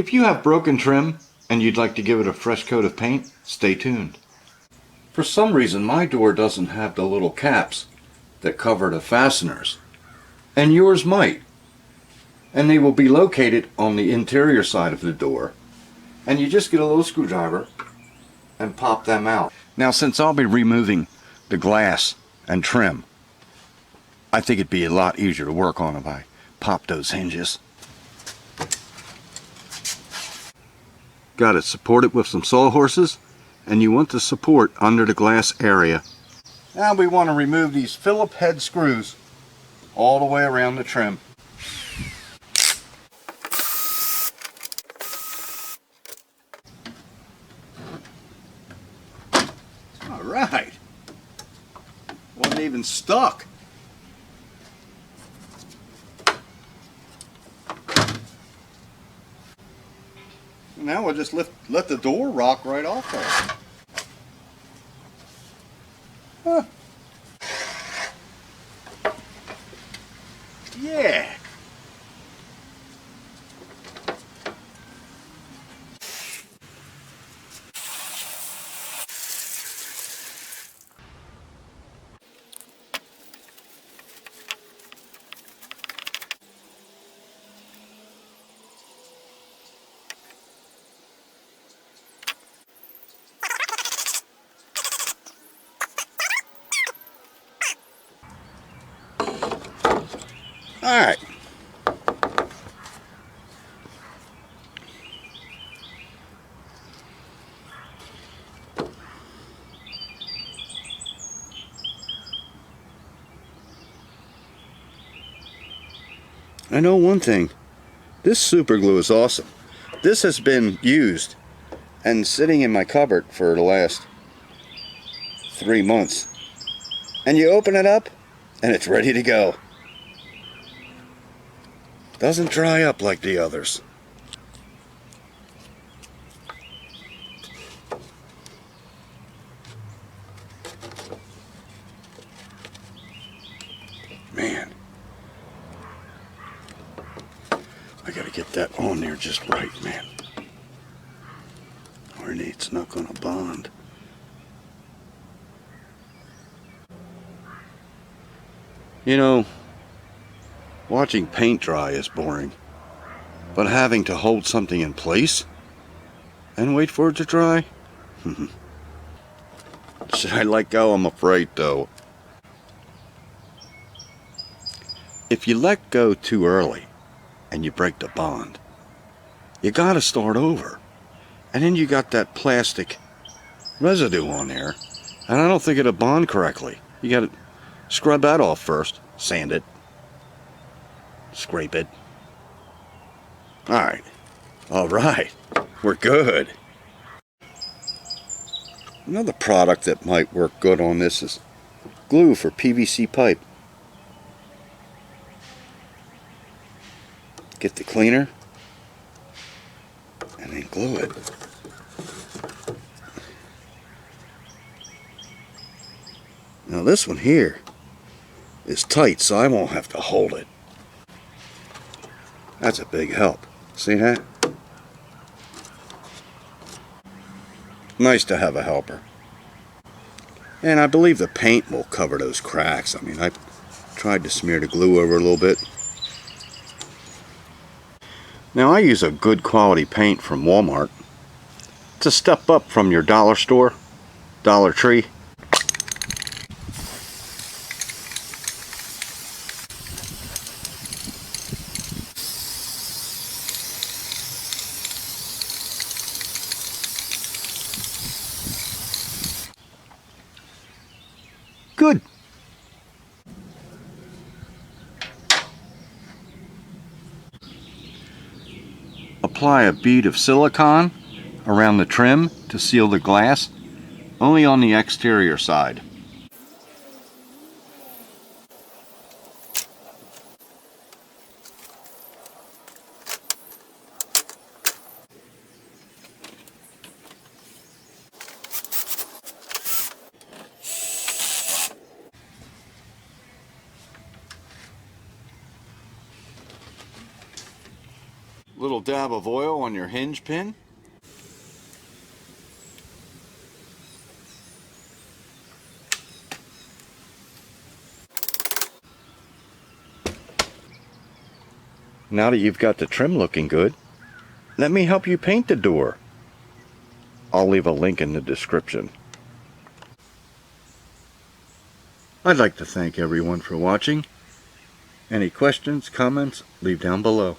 If you have broken trim and you'd like to give it a fresh coat of paint, stay tuned. For some reason my door doesn't have the little caps that cover the fasteners, and yours might. And they will be located on the interior side of the door, and you just get a little screwdriver and pop them out. Now, since I'll be removing the glass and trim, I think it'd be a lot easier to work on if I pop those hinges. Got it supported with some sawhorses, and you want the support under the glass area. Now we want to remove these Phillip head screws all the way around the trim. All right. Wasn't even stuck. Now we'll just let the door rock right off there. Huh. Yeah. All right. I know one thing. This super glue is awesome. This has been used and sitting in my cupboard for the last 3 months. And you open it up and it's ready to go. Doesn't dry up like the others. Man, I gotta get that on there just right, man. Or it's not gonna bond. You know, watching paint dry is boring, but having to hold something in place and wait for it to dry? Should I let go? I'm afraid though. If you let go too early and you break the bond, you gotta start over. And then you got that plastic residue on there, and I don't think it'll bond correctly. You gotta scrub that off first, sand it, scrape it. All right, we're good. Another product that might work good on this is glue for PVC pipe. Get the cleaner and then glue it. Now this one here is tight, so I won't have to hold it. That's a big help. See that? Nice to have a helper. And I believe the paint will cover those cracks. I mean, I tried to smear the glue over a little bit. Now I use a good quality paint from Walmart. It's a step up from your dollar store, Dollar Tree. Good. Apply a bead of silicone around the trim to seal the glass, only on the exterior side. Little dab of oil on your hinge pin. Now that you've got the trim looking good, let me help you paint the door. I'll leave a link in the description. I'd like to thank everyone for watching. Any questions, comments, leave down below.